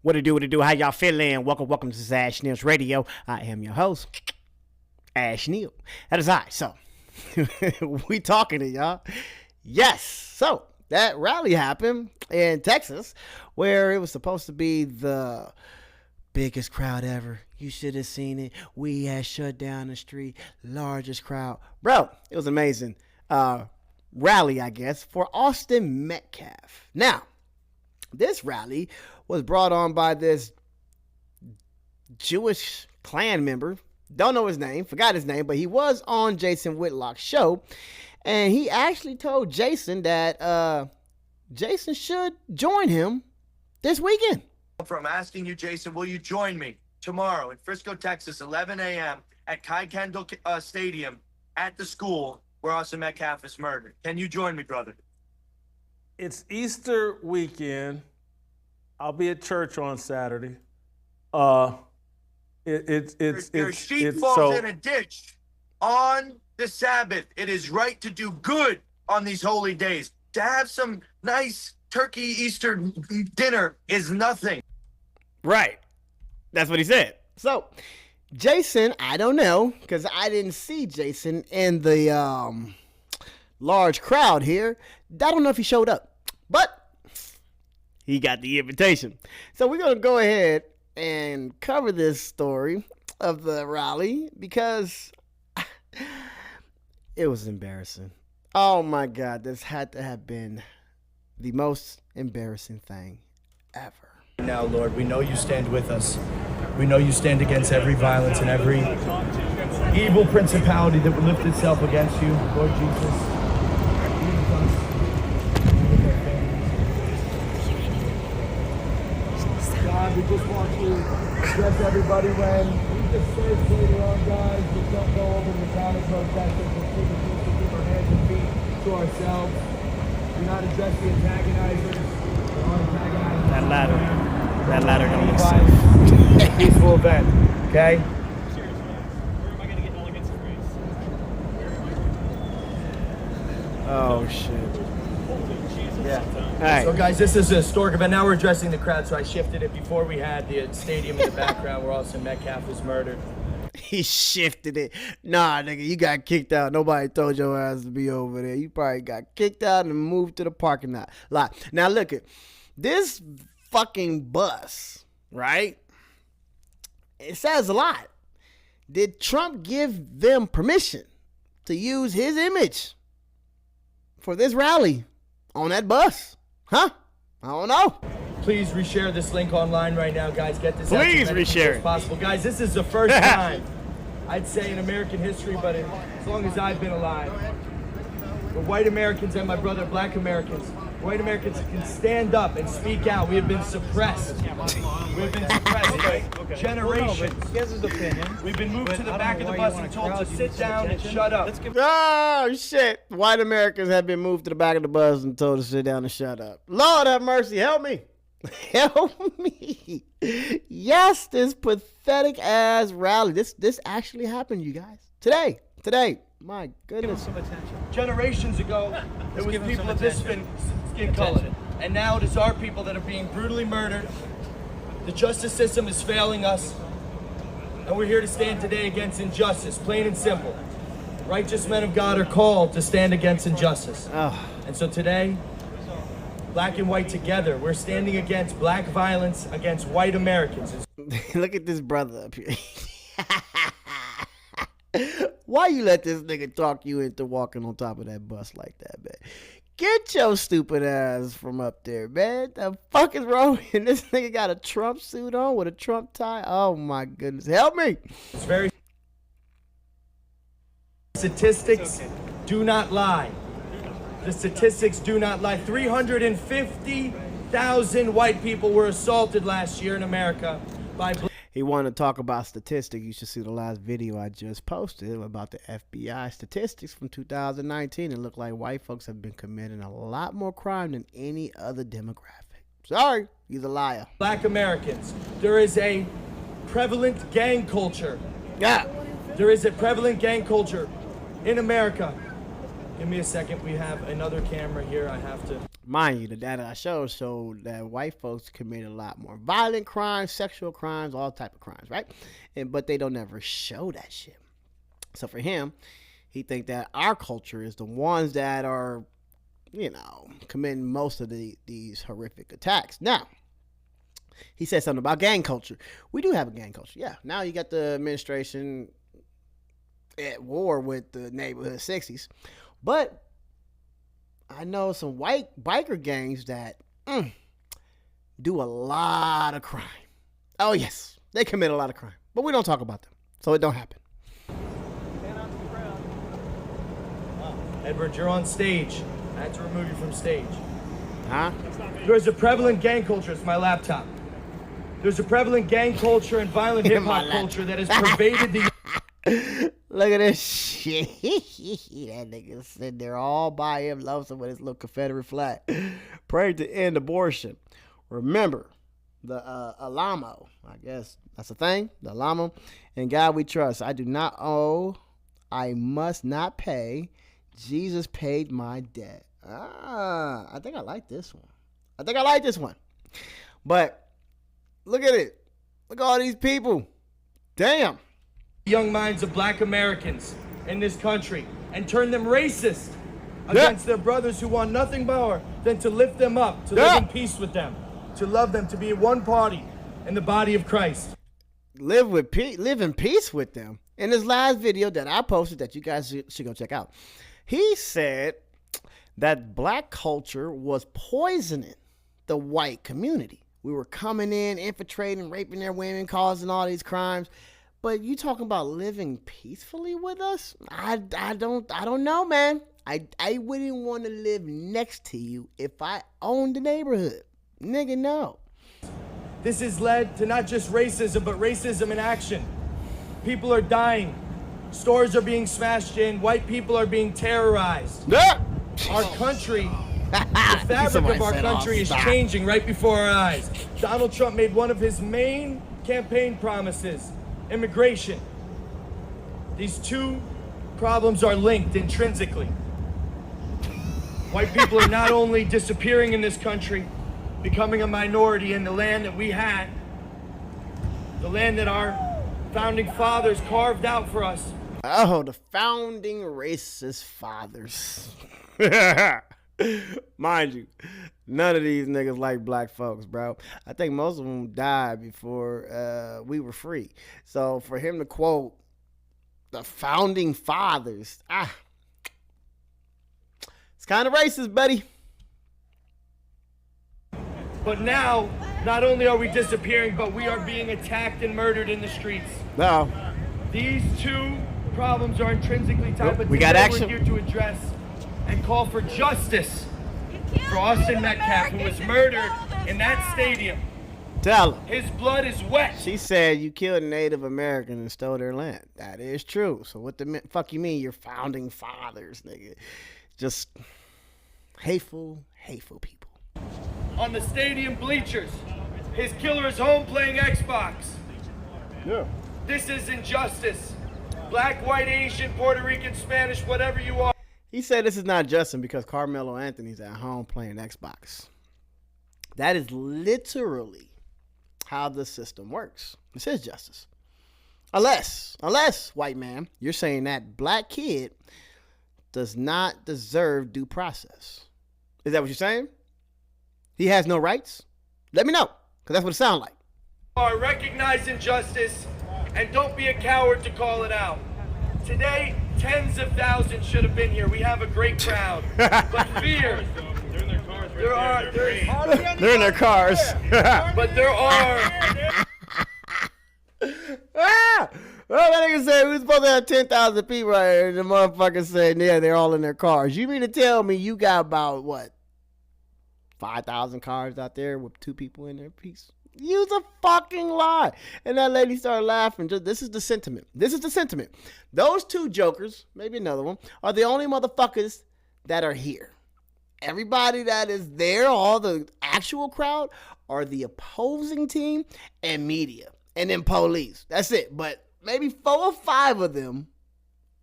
What it do? How y'all feeling? Welcome to Ash Neil's Radio. I am your host, Ash Neil. That is I. So, we talking to y'all. Yes. So, that rally happened in Texas where it was supposed to be the biggest crowd ever. You should have seen it. We had shut down the street. Largest crowd. Bro, it was amazing. Rally, I guess, for Austin Metcalf. Now, this rally was brought on by this Jewish Klan member. Don't know his name. Forgot his name. But he was on Jason Whitlock's show. And he actually told Jason that Jason should join him this weekend. I'm asking you, Jason, will you join me tomorrow in Frisco, Texas, 11 a.m. at Kai Kendall Stadium at the school where Austin Metcalf is murdered? Can you join me, brother? It's Easter weekend. I'll be at church on Saturday. Your sheep falls in a ditch on the Sabbath. It is right to do good on these holy days. To have some nice turkey Easter dinner is nothing. Right. That's what he said. So, Jason, I don't know, because I didn't see Jason in the large crowd here. I don't know if he showed up, but he got the invitation. So we're going to go ahead and cover this story of the rally because it was embarrassing. Oh my God, this had to have been the most embarrassing thing ever. Now, Lord, we know you stand with us. We know you stand against every violence and every evil principality that would lift itself against you, Lord Jesus. God, we just want to address everybody when we just say later on, guys, just don't go over the counter protesters. We'll keep our hands and feet to ourselves. Do not address the antagonizers. That ladder don't look safe. Peaceful event, okay? Where am I going to get elegance of grace? Oh, shit. Yeah. All right. So, guys, this is a historic event. Now we're addressing the crowd, so I shifted it before we had the stadium in the background where Austin Metcalf was murdered. He shifted it. Nah, nigga, you got kicked out. Nobody told your ass to be over there. You probably got kicked out and moved to the parking lot. Now, look at this fucking bus, right? It says a lot. Did Trump give them permission to use his image for this rally on that bus? Huh? I don't know. Please reshare this link online right now, guys. Get this Please out to as reshare it. possible. Guys, this is the first time, I'd say, in American history, but as long as I've been alive, where white Americans and my brother, black Americans, white Americans can stand up and speak out. We have been suppressed. We have been suppressed for generations. He has his opinion. We've been moved to the back of the bus and told to sit down and shut up. Oh, shit. White Americans have been moved to the back of the bus and told to sit down and shut up. Lord have mercy. Help me. Help me. Yes, this pathetic ass rally. This actually happened, you guys. Today. My goodness. Some attention. Generations ago, it was people of this skin color. And now it is our people that are being brutally murdered. The justice system is failing us. And we're here to stand today against injustice, plain and simple. Righteous men of God are called to stand against injustice. Oh. And so today, black and white together, we're standing against black violence against white Americans. Look at this brother up here. Why you let this nigga talk you into walking on top of that bus like that, man? Get your stupid ass from up there, man. The fuck is wrong? And this nigga got a Trump suit on with a Trump tie. Oh my goodness. Help me. It's very... Statistics do not lie. The statistics do not lie. 350,000 white people were assaulted last year in America by... He wanted to talk about statistics. You should see the last video I just posted about the FBI statistics from 2019. It looked like white folks have been committing a lot more crime than any other demographic. Sorry, he's a liar. Black Americans. There is a prevalent gang culture. Yeah. There is a prevalent gang culture in America. Give me a second. We have another camera here. I have to... Mind you, the data I showed that white folks commit a lot more violent crimes, sexual crimes, all type of crimes, right? But they don't ever show that shit. So for him, he think that our culture is the ones that are, committing most of these horrific attacks. Now, he said something about gang culture. We do have a gang culture, yeah. Now you got the administration at war with the neighborhood 60s. But I know some white biker gangs that do a lot of crime. Oh, yes. They commit a lot of crime. But we don't talk about them. So it don't happen. Edward, you're on stage. I had to remove you from stage. Huh? There's a prevalent gang culture. It's my laptop. There's a prevalent gang culture and violent hip-hop culture that has pervaded the... Look at this shit. That nigga sitting there all by him, lonesome with his little Confederate flag. Pray to end abortion. Remember, the Alamo, I guess that's a thing, the Alamo. In God we trust. I do not owe, I must not pay. Jesus paid my debt. I think I like this one. But look at it. Look at all these people. Damn. Young minds of black Americans in this country and turn them racist against their brothers who want nothing more than to lift them up, to live in peace with them, to love them, to be one party in the body of Christ. Live in peace with them. In his last video that I posted that you guys should go check out, he said that black culture was poisoning the white community. We were coming in, infiltrating, raping their women, causing all these crimes. But you talking about living peacefully with us? I don't know, man. I wouldn't want to live next to you if I owned the neighborhood. Nigga, no. This has led to not just racism, but racism in action. People are dying. Stores are being smashed in. White people are being terrorized. Our country, the fabric of our country is changing right before our eyes. Donald Trump made one of his main campaign promises, immigration. These two problems are linked intrinsically. White people are not only disappearing in this country, becoming a minority in the land that we had, the land that our founding fathers carved out for us. Oh, the founding racist fathers. Mind you, none of these niggas like black folks, bro. I think most of them died before we were free. So for him to quote the founding fathers, it's kind of racist, buddy. But now, not only are we disappearing, but we are being attacked and murdered in the streets. No. These two problems are intrinsically tied, but we got action. We're here to address and call for justice for Austin Metcalf, who was murdered in that stadium. Tell him. His blood is wet. She said you killed Native Americans and stole their land. That is true. So what the fuck you mean you're founding fathers, nigga? Just hateful people. On the stadium bleachers, his killer is home playing Xbox. Yeah. This is injustice. Black, white, Asian, Puerto Rican, Spanish, whatever you are. He said this is not justice because Carmelo Anthony's at home playing Xbox. That is literally how the system works. This is justice. Unless, white man, you're saying that black kid does not deserve due process. Is that what you're saying? He has no rights? Let me know, because that's what it sounds like. Recognize injustice and don't be a coward to call it out. Today, tens of thousands should have been here. We have a great crowd. But fear. They're in their cars. They're in their cars. But there are. Well, that nigga said we was supposed to have 10,000 people right here. And the motherfucker said, yeah, they're all in their cars. You mean to tell me you got about, what, 5,000 cars out there with two people in their piece? Use a fucking lie. And that lady started laughing. This is the sentiment. Those two jokers, maybe another one, are the only motherfuckers that are here. Everybody that is there, all the actual crowd, are the opposing team and media. And then police. That's it. But maybe 4 or 5 of them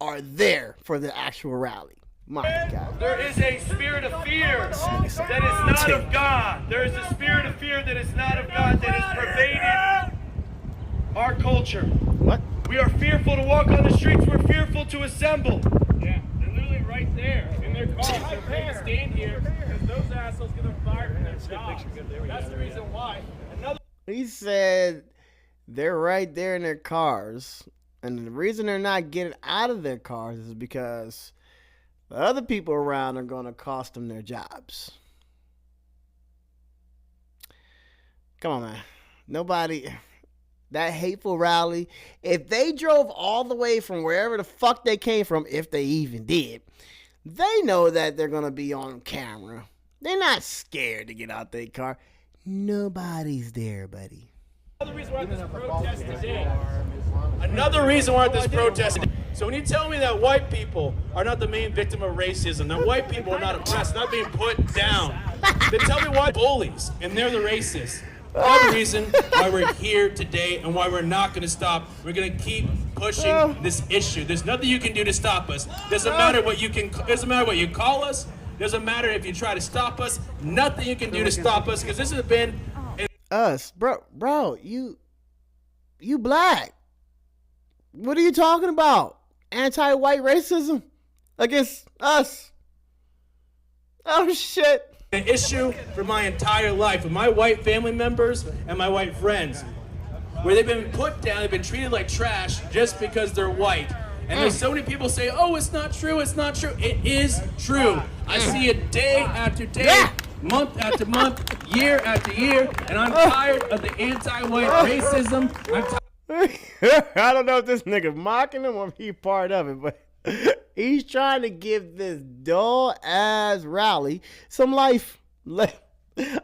are there for the actual rally. My God. There is a spirit of fear that is not of God. There is a spirit of fear that is not of God that has pervaded our culture. What? We are fearful to walk on the streets. We're fearful to assemble. Yeah, they're literally right there in their cars. They're afraid to stand here because those assholes get them fired from their job. That's the reason why. Another He said they're right there in their cars. And the reason they're not getting out of their cars is because the other people around are going to cost them their jobs. Come on, man. Nobody, that hateful rally, if they drove all the way from wherever the fuck they came from, if they even did, they know that they're going to be on camera. They're not scared to get out their car. Nobody's there, buddy. reason we're at this protest today. Another reason we're at this protest. So when you tell me that white people are not the main victim of racism, that white people are not oppressed, not being put down, then tell me why bullies and they're the racists. Another reason why we're here today and why we're not going to stop. We're going to keep pushing this issue. There's nothing you can do to stop us. Doesn't matter what you can. Doesn't matter what you call us. Doesn't matter if you try to stop us. Nothing you can do to stop us because this has been Us, bro, you black. What are you talking about? Anti-white racism against us. Oh shit. an issue for my entire life with my white family members and my white friends, where they've been put down, they've been treated like trash just because they're white. And there's so many people say, oh, it's not true, it's not true. It is true. I see it day after day, month after month, year after year, and I'm tired of the anti-white racism. I don't know if this nigga mocking him or if he part of it, but he's trying to give this dull ass rally some life.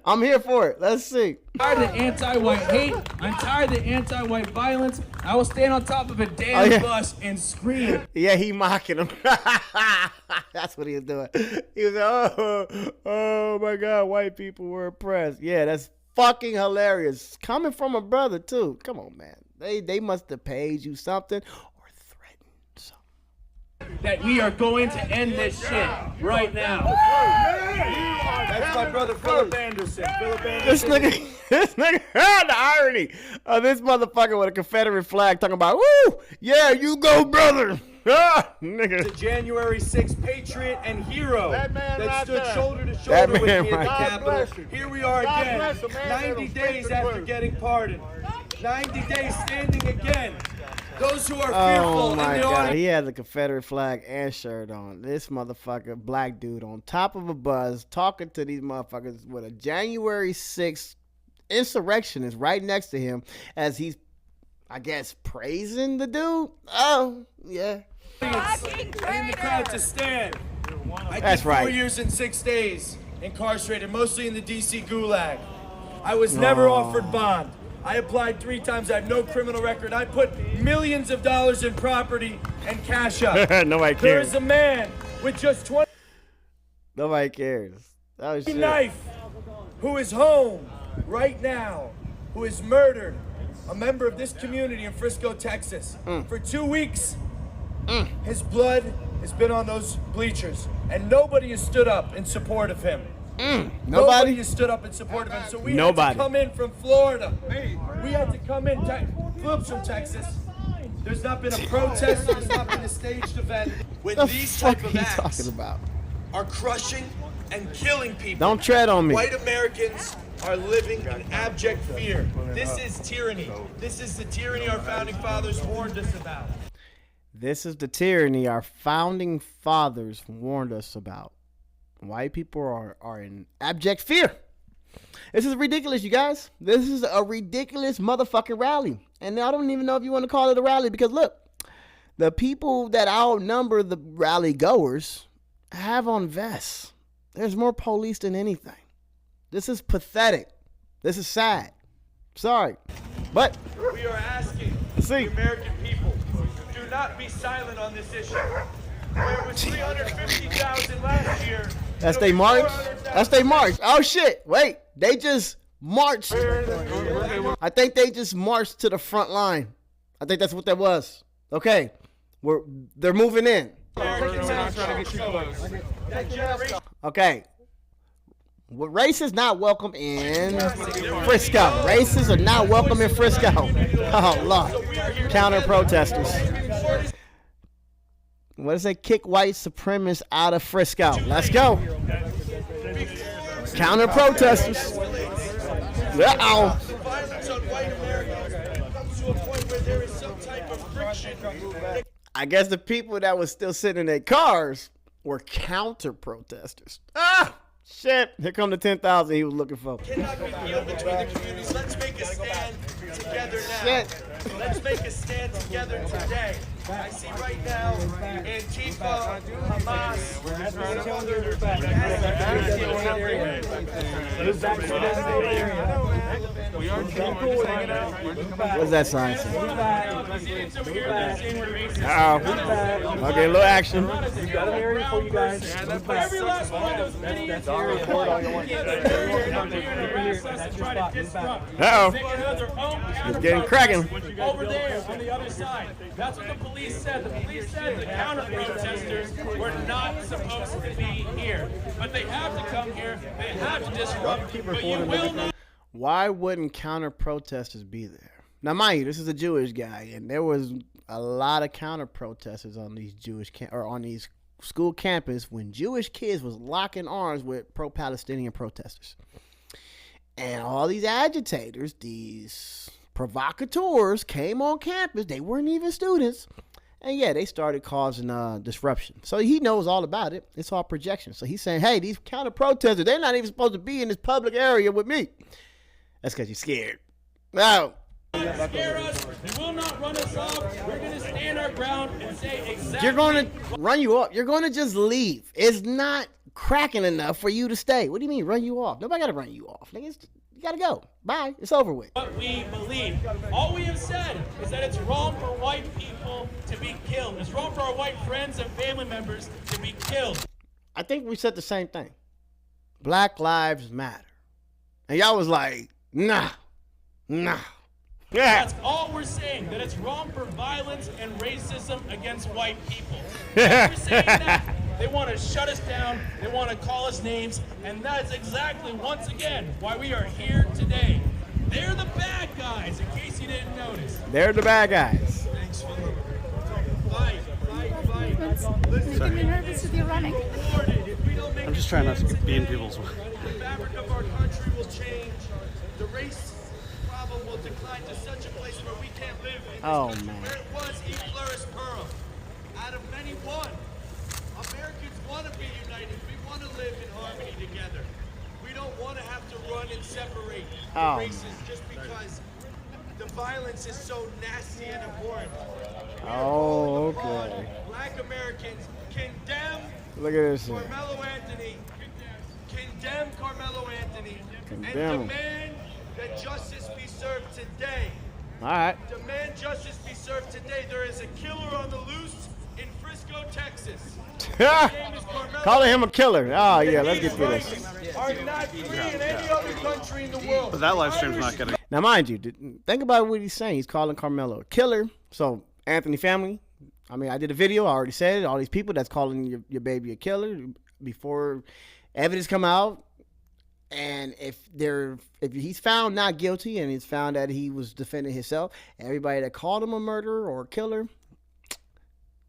I'm here for it. Let's see. I'm tired of the anti-white hate. I'm tired of the anti-white violence. I will stand on top of a damn bus and scream. Yeah, he mocking him. That's what he was doing. He was like, oh my God, white people were oppressed. Yeah, that's fucking hilarious. Coming from a brother too. Come on, man. They must have paid you something or threatened something. That we are going to end this shit right now. That's my brother Philip Anderson. This nigga, the irony of this motherfucker with a Confederate flag talking about, woo, yeah, you go, brother. Nigga. The January 6th patriot and hero that stood shoulder to That shoulder with me man at the right Capitol. Here we are again, 90 days after getting pardoned. 90 days standing again. Those who are fearful Oh in my the God, audience. he had the Confederate flag and shirt on. This motherfucker, black dude on top of a bus talking to these motherfuckers with a January 6th insurrectionist right next to him as he's, I guess, praising the dude. Oh, yeah. I need the crowd to stand. I That's did 4 right. years and 6 days incarcerated, mostly in the DC gulag. I was never offered bond. I applied 3 times. I have no criminal record. I put millions of dollars in property and cash up. Nobody There cares. is a man with just 20 Nobody cares. Oh, shit. knife who is home right now, who is murdered, a member of this community in Frisco, Texas. For 2 weeks, his blood has been on those bleachers, and nobody has stood up in support of him. Nobody has stood up in support of him. So we had to come in from Florida. We had to come in. Philip's from Texas. There's not been a protest. There's not been a staged event. When What the these fuck type are of you acts talking about? are crushing and killing people, Don't tread on me. white Americans are living in abject fear. This is tyranny. This is the tyranny our founding fathers warned us about. This is the tyranny our founding fathers warned us about. White people are in abject fear. This is ridiculous, you guys. This is a ridiculous motherfucking rally. And I don't even know if you want to call it a rally because look, the people that outnumber the rally goers have on vests. There's more police than anything. This is pathetic. This is sad. Sorry. But We are asking see. the American people, do not be silent on this issue. Where it was 350,000 last year. That's it'll they be march. 400,000 That's they march. Oh shit. Wait. They just marched. I think they just marched to the front line. I think that's what that was. Okay. They're moving in. Okay. Well, race is not welcome in Frisco. Racists are not welcome in Frisco. Oh, Lord. Counter protesters. What does it? Kick white supremacists out of Frisco. Let's go. Counter protesters. Uh-oh. I guess the people that was still sitting in their cars were counter protesters. Ah! Shit. Here come the 10,000 he was looking for. Cannot be deal between the communities. Let's make a stand together now. Shit. Let's make a stand together today. I see right now Antifa, Hamas, What's that sign say? Uh-oh. Okay, a little action. Every last one of those idiots Uh-oh. It's getting cracking. Over there on the other side. That's what the police said. The police said the counter-protesters were not supposed to be here. But they have to come here. They have to disrupt. But you will not. Why wouldn't counter protesters be there? Now, mind you, this is a Jewish guy, and there was a lot of counter protesters on these on these school campus when Jewish kids was locking arms with pro-Palestinian protesters. And all these agitators, these provocateurs came on campus. They weren't even students. And yeah, they started causing disruption. So he knows all about it. It's all projection. So he's saying, hey, these counter protesters, they're not even supposed to be in this public area with me. That's because you're scared. No. Scare us. You will not run us off. We're going to stand our ground and say exactly. You're going to run you off. You're going to just leave. It's not cracking enough for you to stay. What do you mean run you off? Nobody got to run you off. Niggas, you got to go. Bye. It's over with. What we believe. All we have said is that it's wrong for white people to be killed. It's wrong for our white friends and family members to be killed. I think we said the same thing. Black lives matter. And y'all was like, nah. Yeah. That's all we're saying, that it's wrong for violence and racism against white people. We're saying that. They want to shut us down. They want to call us names. And that's exactly, once again, why we are here today. They're the bad guys, in case you didn't notice. They're the bad guys. Thanks, Philip. Fight. It's making me nervous with you running. I'm just trying not to be in people's way. The fabric of our country will change. The race problem will decline to such a place where we can't live in this country man. where it was e pluribus plural. Out of many one. Americans want to be united. We want to live in harmony together. We don't want to have to run and separate the races just because the violence is so nasty and abhorrent. Oh, okay. Black Americans condemn Look at this shit. Carmelo Anthony. Condemn Carmelo Anthony. Condemn And him. demand that justice be served today. All right. Demand justice be served today. There is a killer on the loose in Frisco, Texas. Calling him a killer. Oh, yeah, let's get through this. Are not free in any other country in the world. But that live stream's not getting. Now, mind you, think about what he's saying. He's calling Carmelo a killer. So, Anthony family, I mean, I did a video. I already said it. All these people that's calling your baby a killer before evidence come out. And if he's found not guilty and it's found that he was defending himself, everybody that called him a murderer or a killer,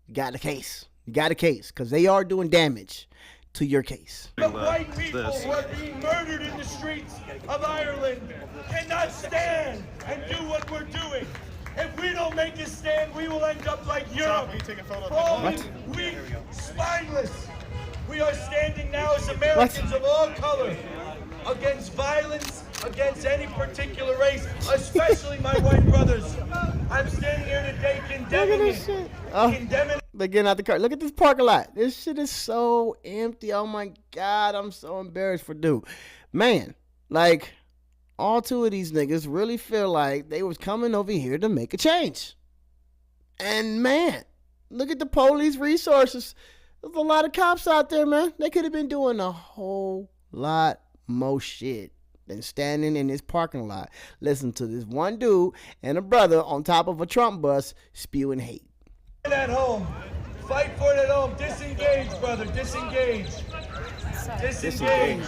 you got the case. You got a case because they are doing damage to your case. The white people who are being murdered in the streets of Ireland cannot stand and do what we're doing. If we don't make a stand, we will end up like Europe. Falling, weak, spineless. We are standing now as Americans of all colors against violence, against any particular race, especially my white brothers. I'm standing here today condemning it. Condemning. They're getting out the car. Look at this parking lot. This shit is so empty. Oh my God, I'm so embarrassed for dude. Man, like, all two of these niggas really feel like they was coming over here to make a change. And man, look at the police resources. There's a lot of cops out there, man. They could have been doing a whole lot more shit than standing in this parking lot. Listen to this one dude and a brother on top of a Trump bus spewing hate. At home, Fight for it at home. Disengage, brother. Disengage. Disengage.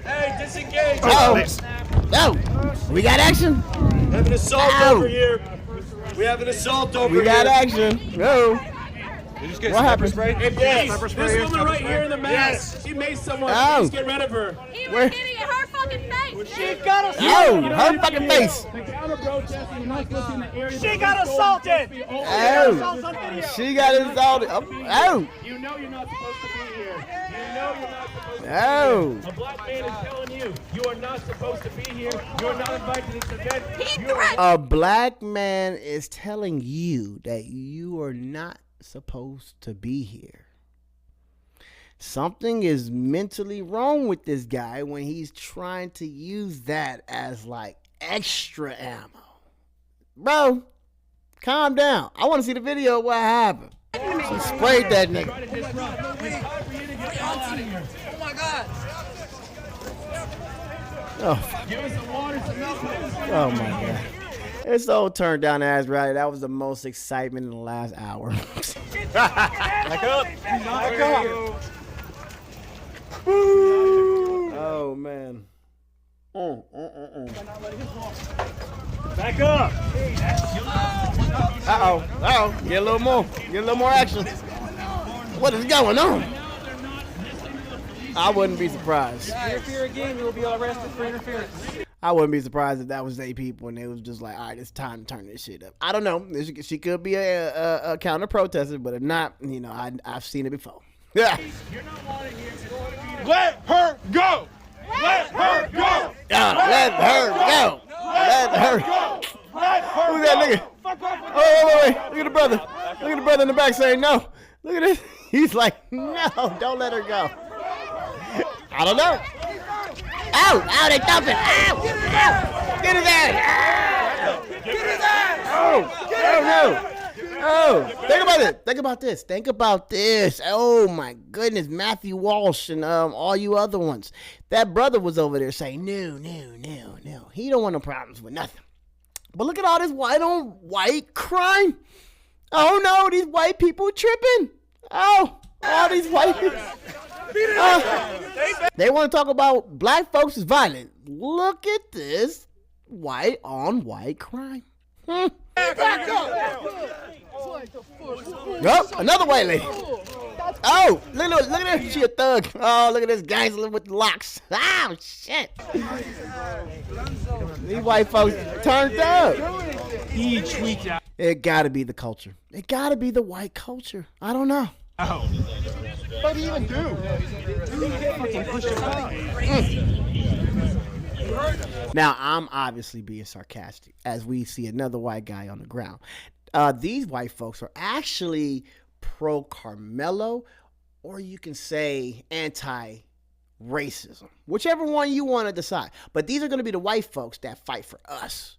Hey, disengage. No. We got action. We have an assault over here. We have an assault over here. We got action. No. What happened? Yes. This woman right here in the mask. She made someone. Please get rid of her. We're hitting her fucking face. She got assaulted. Oh, her fucking face. The counter protesting. You're not supposed to be in the area. She got assaulted. Oh, she got assaulted. Oh. You know you're not supposed to be here. You know you're not supposed to be Oh. here. A black man is telling you you are not supposed to be here. You are not invited to this event. A black man is telling you that you are not supposed to be here. Something is mentally wrong with this guy when he's trying to use that as like extra ammo. Bro, calm down. I want to see the video of what happened. She sprayed that nigga. Oh my God. Oh my God. It's all turned down ass rally. That was the most excitement in the last hour. Back up. Back up. Oh man. Back up. Uh-oh. Get a little more action. What is going on? I wouldn't be surprised. Interfere again, you will be arrested for interference. I wouldn't be surprised if that was they people and they was just like, all right, it's time to turn this shit up. I don't know. She could be a counter protester, but if not, you know, I've seen it before. Yeah. Let her go. Let her go. Let her go. Let her go. Who's that nigga? Oh, wait. Look at the brother. Look at the brother in the back saying no. Look at this. He's like, no, don't let her go. I don't know. Ow, they thumping. Ow. Get his ass. Get his ass. Oh, no. Oh, think about this. Oh my goodness, Matthew Walsh and all you other ones. That brother was over there saying, no. He don't want no problems with nothing. But look at all this white on white crime. Oh no, these white people tripping. Oh, all these white people. They want to talk about black folks is violent. Look at this white on white crime. Back up. Oh, another white lady. Oh, look at her. She a thug. Oh, look at this gangster with the locks. Oh, shit. These white folks turned up. He tweaked out. It gotta be the culture. It gotta be the white culture. I don't know. What do you even do? Now, I'm obviously being sarcastic as we see another white guy on the ground. These white folks are actually pro-Carmelo, or you can say anti-racism, whichever one you want to decide. But these are going to be the white folks that fight for us.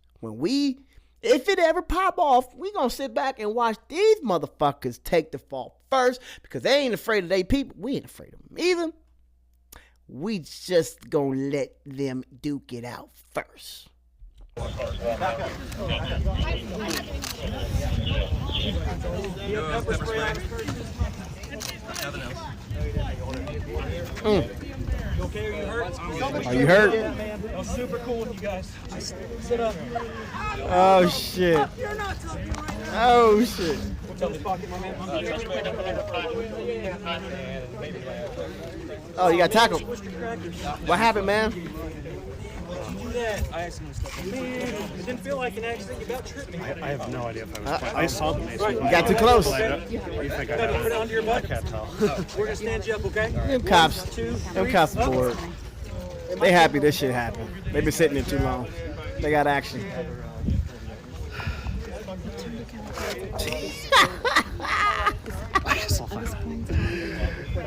If it ever pop off, we going to sit back and watch these motherfuckers take the fall first, because they ain't afraid of they people. We ain't afraid of them either. We just gonna let them duke it out first. Are you hurt? That was super cool with you guys. Just sit up. Oh shit. Oh shit. Oh, you got tackled. What happened, man? I accidentally stepped on it. It didn't feel like an accident. You about tripped me. I have no idea if I was playing. I saw the mace. You got too close. You think I Put it onto your butt. I can't tell. We're gonna stand you up, okay? Them cops bored. They happy this shit happened. They've been sitting there too long. They got action.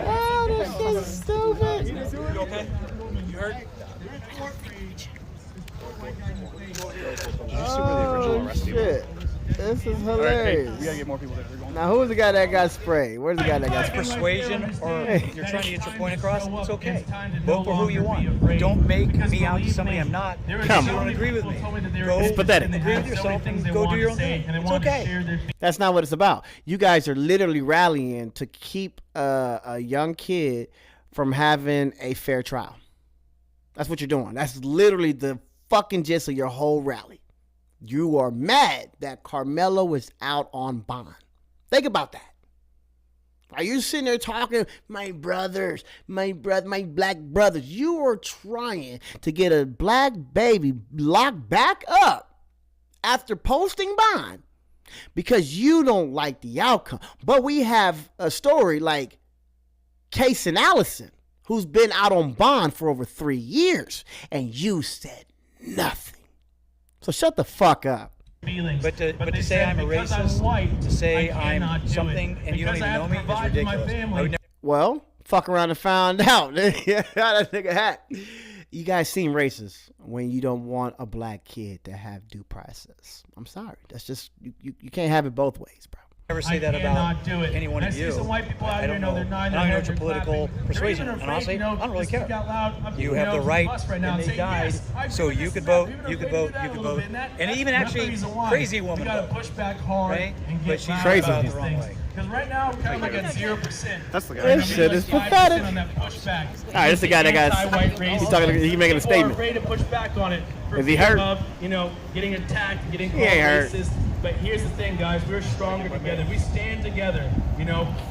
Oh, this shit is stupid. You okay? You hurt? Oh, shit. This is All right, hey, hilarious. we gotta get more people there. They're going. Now, who's the guy that got sprayed? Where's the guy that got sprayed? Persuasion, or you're trying to get your point across, it's okay. Vote for who you want. Don't make me out to somebody I'm not. Come You on. don't agree with me. Go It's pathetic. agree with yourself and go do your own thing. It's okay. That's not what it's about. You guys are literally rallying to keep a young kid from having a fair trial. That's what you're doing. That's literally the fucking gist of your whole rally. You are mad that Carmelo is out on bond. Think about that. Are you sitting there talking, my brothers, my black brothers? You are trying to get a black baby locked back up after posting bond because you don't like the outcome. But we have a story like Case and Allison, who's been out on bond for over 3 years, and you said nothing. So shut the fuck up. But to say I'm a racist, to say I'm something and you don't even know me is ridiculous. I would never. Well, fuck around and found out. How that nigga hat. You guys seem racist when you don't want a black kid to have due process. I'm sorry. That's just, you can't have it both ways, bro. Never say that about any one of you. I don't know. I don't know what your political persuasion, and honestly, I don't really care. You have the right, and they died, so you could vote, you could vote, you could vote, and even actually crazy woman vote, right? But she's Crazy. about the wrong way. Because right now, we're kind of like at 0%. That's the guy. This shit is pathetic. On that pushback. All right, this is the guy that got. He's making a statement. People are afraid to push back on it. Is he hurt? Of, getting attacked, getting called He ain't hurt. racist. But here's the thing, guys. We're stronger together. We stand together.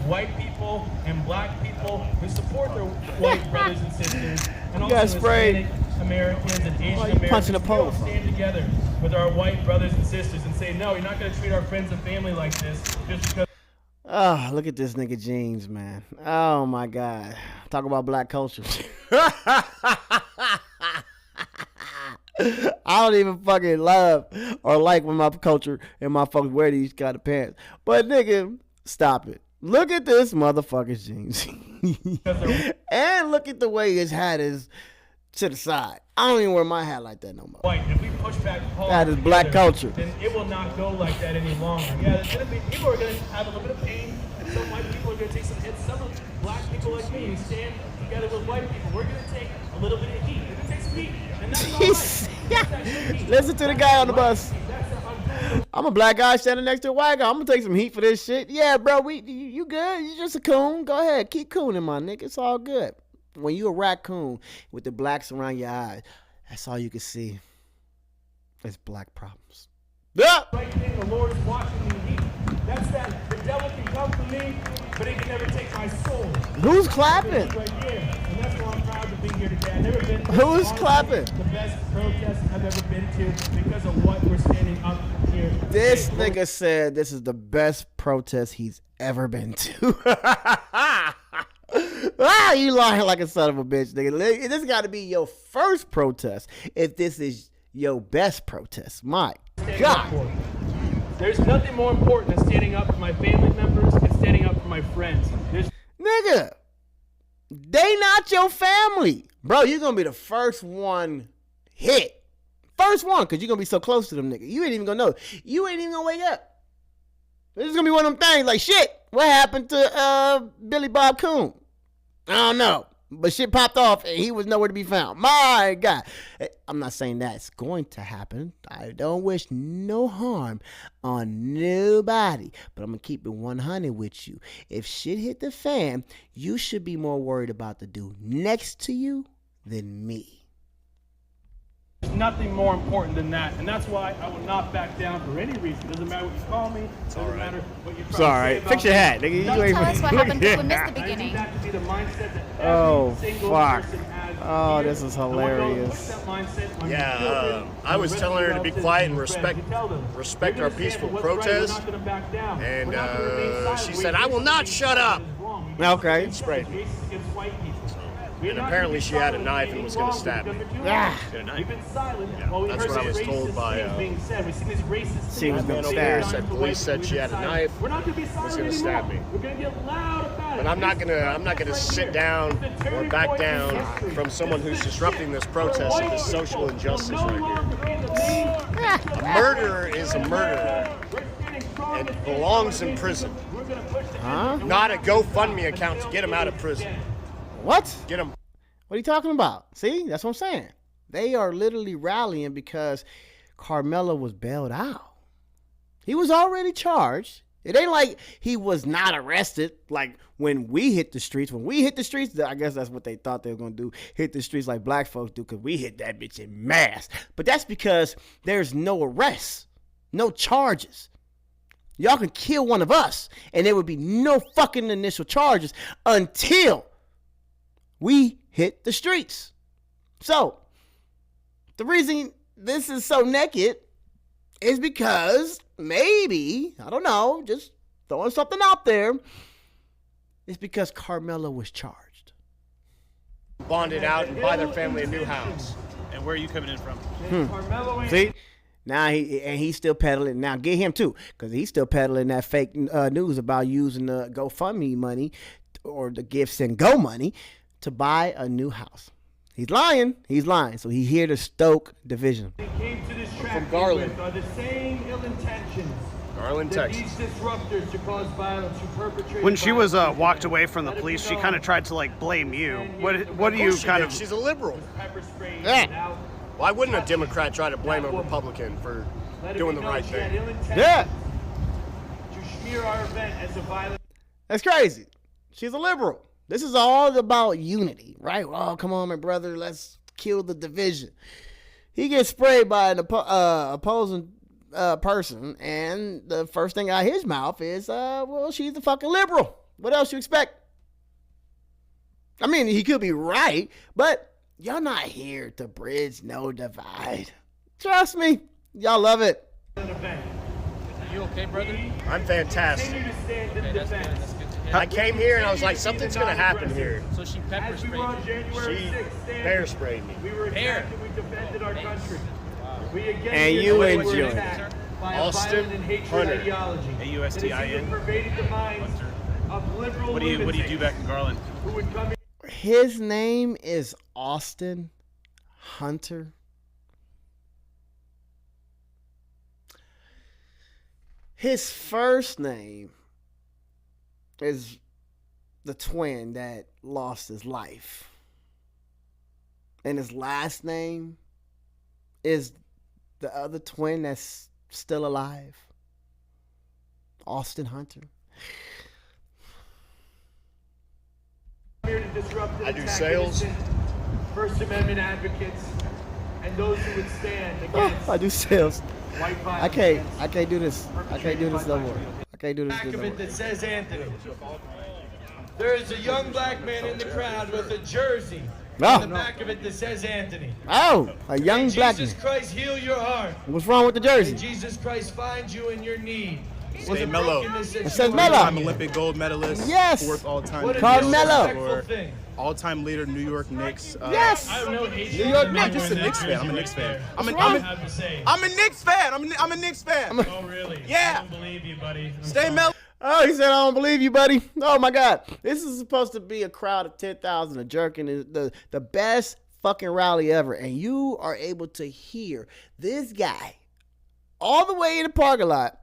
White people and black people who support their white brothers and sisters, and You got also sprayed. Hispanic Americans and Asian you Americans. punching a We all pole? stand together with our white brothers and sisters and say, no, you're not going to treat our friends and family like this just because. Oh, look at this nigga jeans, man. Oh my God. Talk about black culture. I don't even fucking love or like when my culture and my folks wear these kind of pants. But nigga, stop it. Look at this motherfucker's jeans. And look at the way his hat is to the side. I don't even wear my hat like that no more. White. If we push back hard That is black together, culture. then it will not go like that any longer. Yeah, there's gonna be people are gonna have a little bit of pain. Some white people are gonna take some hits. Some black people like me who stand together with white people, we're gonna take a little bit of heat. We're gonna take some heat, and that's all right. Listen to the guy on the bus. I'm a black guy standing next to a white guy. I'm gonna take some heat for this shit. Yeah, bro, you good? You just a coon. Go ahead, keep cooning, my nigga. It's all good. When you a raccoon with the blacks around your eyes, that's all you can see. It's black problems. Yeah. Right thing, the Lord is watching me heat. That's that. The devil can come for me, but he can never take my soul. Who's clapping? Right here, and that's why I'm proud to be here today. I've never been. Who's clapping? The best protest I've ever been to because of what we're standing up here. This nigga said this is the best protest he's ever been to. You lying like a son of a bitch, nigga. This got to be your first protest if this is your best protest. My God. There's nothing more important than standing up for my family members and standing up for my friends. Nigga, they not your family. Bro, you're going to be the first one hit. First one, because you're going to be so close to them, nigga. You ain't even going to know. You ain't even going to wake up. This is going to be one of them things like, shit, what happened to Billy Bob Coon? I don't know. But shit popped off and he was nowhere to be found. My God. I'm not saying that's going to happen. I don't wish no harm on nobody. But I'm going to keep it 100 with you. If shit hit the fan, you should be more worried about the dude next to you than me. There's nothing more important than that. And that's why I will not back down for any reason. Doesn't matter what you call me. Doesn't matter what you're trying to say about Fix your hat, nigga. You ain't Tell us what happened if we missed the I beginning. need that to be the mindset that every Oh, single fuck. person has Oh, here. this is And we're gonna hilarious. push that mindset on Yeah, your children, I was your telling her to be relatives, quiet and your friends. You tell them, respect we're our gonna stand peaceful for what's right. We're protest. not gonna back down. And We're not gonna remain silent. she We said, "I will not racist shut up." is wrong. We Okay. racist Sprayed me. against white people. We're And not apparently gonna be she had a silent knife and any was gonna longer stab me. because we're too Ah. loud. We've been silent Yeah, while we that's heard what I some was told racist by, things being said. We've seen these racist She was things gonna being stab. done Said to police white said people. she We've had a been silent. knife, We're not gonna be silent gonna anymore. stab me. We're gonna get loud about it. But I'm not gonna sit down or back down from someone who's disrupting this protest of this social injustice right here. A murderer is a murderer. and belongs in prison. Huh? Not a GoFundMe account to get him out of prison. What? Get him. What are you talking about? See, that's what I'm saying. They are literally rallying because Carmelo was bailed out. He was already charged. It ain't like he was not arrested like when we hit the streets. When we hit the streets, I guess that's what they thought they were going to do, hit the streets like black folks do, because we hit that bitch in mass. But that's because there's no arrests, no charges. Y'all can kill one of us, and there would be no fucking initial charges until we hit the streets. So, the reason this is so naked is because maybe, I don't know, just throwing something out there, it's because Carmelo was charged. Bonded out and buy their family a new house. And where are you coming in from? See? Now he's still peddling. Now get him too, because he's still peddling that fake news about using the GoFundMe money or the gifts and Go money to buy a new house. He's lying. He's lying. So he's here to stoke division. They came to this track From Garland. with are the same ill intentions. Garland, that Texas. These disruptors to cause violence, who perpetrate When she was violence, walked away from the police, she kind of tried to like blame you. What do you kind of? She's a liberal. pepper sprayed Yeah. out. Why wouldn't a Democrat try to blame a Republican for Let it doing be the known right she had thing? ill intentions Yeah. to smear our event as a violent. That's crazy. She's a liberal. This is all about unity, right? Oh, come on, my brother. Let's kill the division. He gets sprayed by an opposing person, and the first thing out of his mouth is, well, she's a fucking liberal. What else you expect? I mean, he could be right, but y'all not here to bridge no divide. Trust me. Y'all love it. event. You okay, brother? I'm fantastic. Continue to stand in defense. I came here and I was like, something's going to happen here. So she pepper As we sprayed were on you. January She 6th, standing, bear sprayed me. we were Bear. attacked and we defended our country. We again And here you today were enjoy it. attacked by a Austin violent and hatred Hunter. ideology that AUSTIN. has even pervaded the minds of liberal What do you do lunatics back in Garland? who would come His name is Austin Hunter. His first name is the twin that lost his life. And his last name is the other twin that's still alive. Austin Hunter. here to disrupt and I do attack sales. innocent First Amendment advocates and those who would stand against I do sales. white violence. I can't do this. I can't do this no more. I can't do this Back no of more. it that says Anthony. There is a young black man in the crowd with a jersey. On the back of it that says Anthony. Oh, a young May black man. Jesus Christ heal your heart. What's wrong with the May jersey? Jesus Christ find you in your need. Stay mellow. It says mellow. All-time Olympic gold medalist. Yes. Fourth all-time. What a Carmelo. disrespectful thing. All-time leader, New York Knicks. Yes. I have no hate New York I'm Knicks. just a Knicks fan. I'm a Knicks fan. I'm a Knicks fan. I'm a Knicks fan. Oh, really? Yeah. I don't believe you, buddy. I'm Stay sorry. mellow. Oh, he said, I don't believe you, buddy. Oh, my God. This is supposed to be a crowd of 10,000 a jerk, and it's the best fucking rally ever. And you are able to hear this guy all the way in the parking lot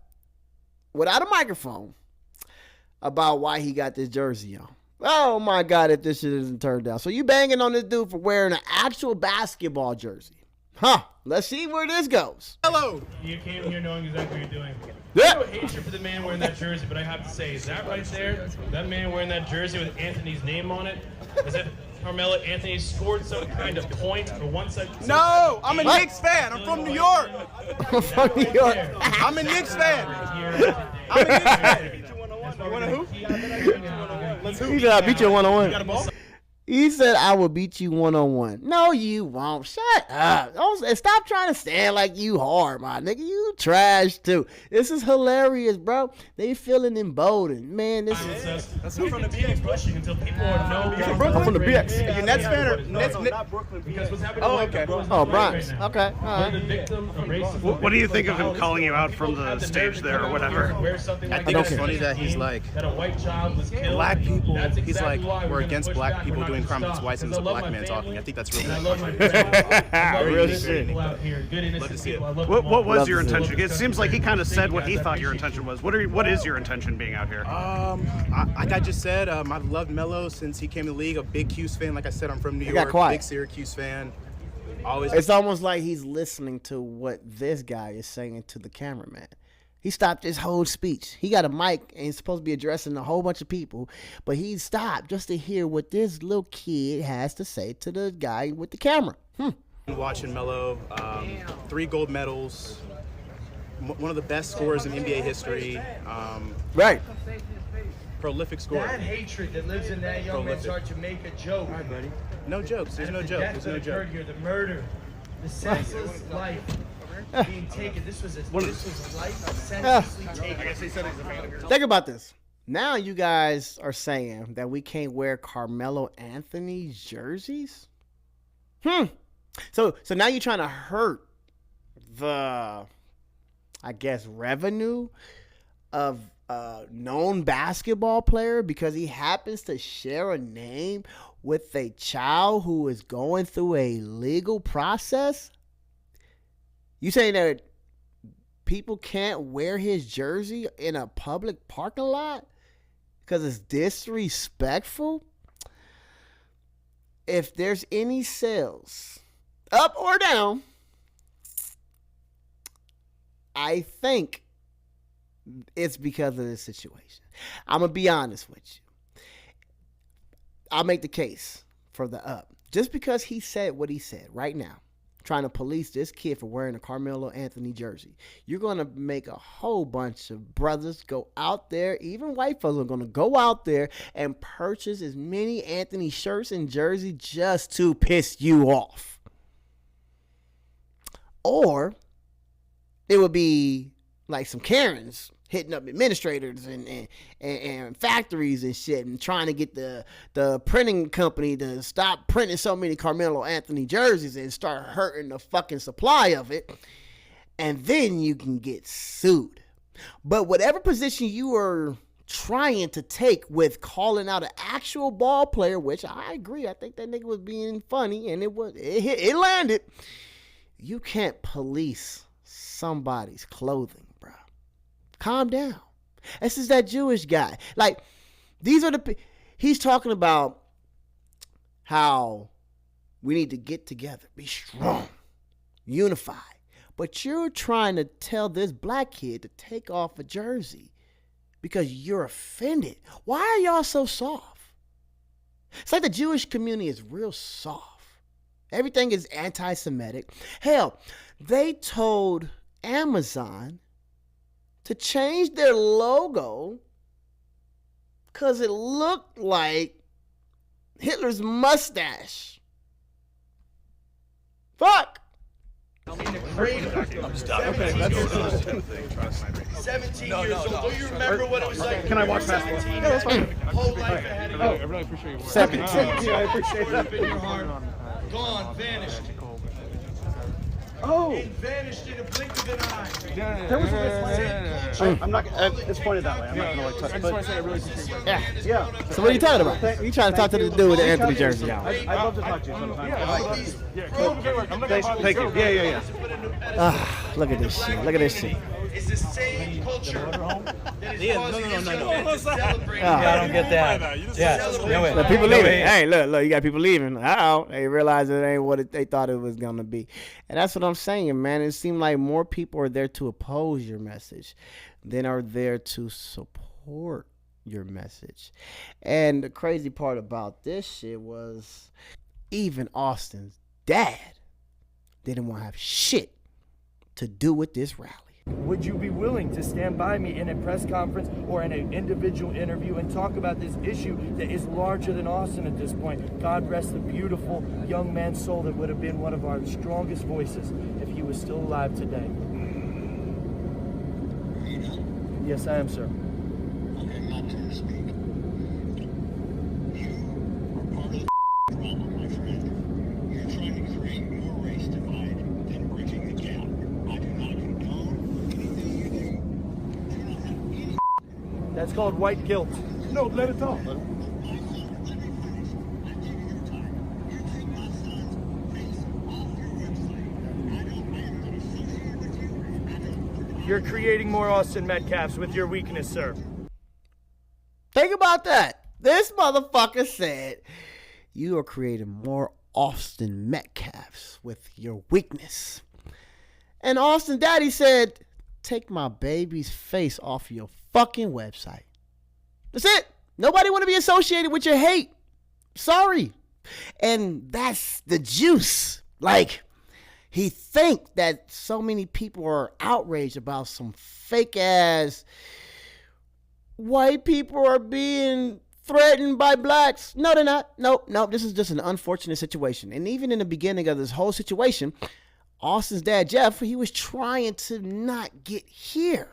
without a microphone about why he got this jersey on. Oh, my God, if this shit isn't turned down. So you banging on this dude for wearing an actual basketball jersey. Huh. Let's see where this goes. Hello. You came here knowing exactly what you're doing. Yeah. I have no hatred for the man wearing that jersey, but I have to say, is that right there? That man wearing that jersey with Anthony's name on it? As if Carmelo Anthony scored some kind of point or one side? No, I'm a What? Knicks fan. I'm from New York. I'm from New York. I'm a Knicks fan. Here. I'm a Knicks fan. You want to who? Let's He who? said, I'll beat you one-on-one. Got a ball? He said, I will beat you one-on-one. No, you won't. Shut up. Don't, stop trying to stand like you hard, my nigga. You trash, too. This is hilarious, bro. They feeling emboldened. Man, this is... That's who from the BX pushing until people are no. You're from Brooklyn? I'm from the BX. Are you Nets fan or Nets? Because what's happening Oh, to white okay. people is Oh, not Bronx. right now. Okay. All We're right. the victim of racism. What do you think of him Violence. calling you out from the People have stage nerve to there come or out whatever? here and wear something I like think that it's and funny that he's claim like, that a white child was killed. black people. That's He's exactly like, why we're gonna against push black back. people We're doing crime against whites and it's a black man talking. I think that's really Real shit. Love to see it. What was your intention? It seems like he kind of said what he thought your intention was. What is your intention being out here? Like I just said, I've loved Melo since he came to the league. A big Cuse fan. Like I said, I'm from New York. Big Syracuse fan. Always. It's almost like he's listening to what this guy is saying to the cameraman. He stopped his whole speech. He got a mic and he's supposed to be addressing a whole bunch of people, but he stopped just to hear what this little kid has to say to the guy with the camera. Watching Melo, 3 gold medals, one of the best scorers in NBA history. Right. Prolific scorer. That hatred that lives in that young man's heart to make a joke. All right, buddy. No jokes. There's no joke. There's no joke. Here, the murder, the senseless life being taken. This was a life senselessly taken. Think about this. Now you guys are saying that we can't wear Carmelo Anthony jerseys? So now you're trying to hurt the, I guess, revenue of a known basketball player because he happens to share a name with a child who is going through a legal process? You saying that people can't wear his jersey in a public parking lot because it's disrespectful? If there's any sales, up or down, I think it's because of this situation. I'm going to be honest with you. I'll make the case for the up. Just because he said what he said right now, trying to police this kid for wearing a Carmelo Anthony jersey, you're going to make a whole bunch of brothers go out there, even white folks are going to go out there and purchase as many Anthony shirts and jerseys just to piss you off. Or it would be like some Karens hitting up administrators and factories and shit and trying to get the printing company to stop printing so many Carmelo Anthony jerseys and start hurting the fucking supply of it. And then you can get sued. But whatever position you are trying to take with calling out an actual ball player, which I agree, I think that nigga was being funny and it landed. You can't police somebody's clothing, bro. Calm down. This is that Jewish guy. Like, he's talking about how we need to get together, be strong, unified. But you're trying to tell this black kid to take off a jersey because you're offended. Why are y'all so soft? It's like the Jewish community is real soft. Everything is anti-Semitic. Hell, they told Amazon to change their logo because it looked like Hitler's mustache. Fuck. In the cradle. I'm stuck. 17 years old. Do you remember what it was like? Can I watch basketball? Yeah, that's fine. Whole life ahead of you. I really appreciate your work. 17. Yeah, I appreciate that. In your heart. Gone, vanished. Oh. It vanished in a blink of an eye. There was a I'm not. It's pointed that way. I'm not gonna like touch. I just want to say I really appreciate your work. Yeah. So what are you talking about? You trying to talk to the dude with the Anthony jersey on? I'd love to talk to you sometime. Thank you. Yeah. Look at this shit. Look at this shit. It's the same culture that is causing Israel to celebrate. I don't get that. Yeah, no way. Look, people leaving. Hey, look, you got people leaving. They realize it ain't what they thought it was going to be. And that's what I'm saying, man. It seemed like more people are there to oppose your message than are there to support your message. And the crazy part about this shit was even Austin's dad didn't want to have shit to do with this rally. Would you be willing to stand by me in a press conference or in an individual interview and talk about this issue that is larger than Austin at this point? God rest the beautiful young man's soul that would have been one of our strongest voices if he was still alive today. Yes, I am, sir. Okay, not to speak. You are part of the problem, my friend. You're trying to create more race divide than bridging the gap. I do not condone anything you do. I do not have any. That's called white guilt. No, let it talk. I'm letting you finish. I'm giving you You're creating more Austin Metcalfs with your weakness, sir. Think about that. This motherfucker said you are creating more Austin Metcalfs with your weakness. And Austin Daddy said, take my baby's face off your fucking website. That's it. Nobody want to be associated with your hate. Sorry. And that's the juice. Like, he think that so many people are outraged about some fake ass white people are being threatened by blacks. No, they're not. Nope. This is just an unfortunate situation. And even in the beginning of this whole situation, Austin's dad, Jeff, he was trying to not get here.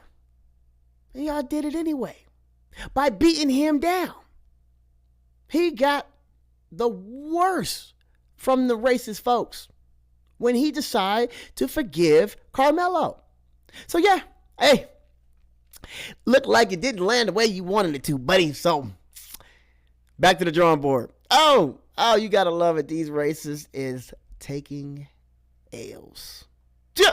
And y'all did it anyway by beating him down. He got the worst from the racist folks when he decided to forgive Carmelo. So yeah, hey, looked like it didn't land the way you wanted it to, buddy. So back to the drawing board. Oh, you gotta love it. These racists is taking L's. Yeah.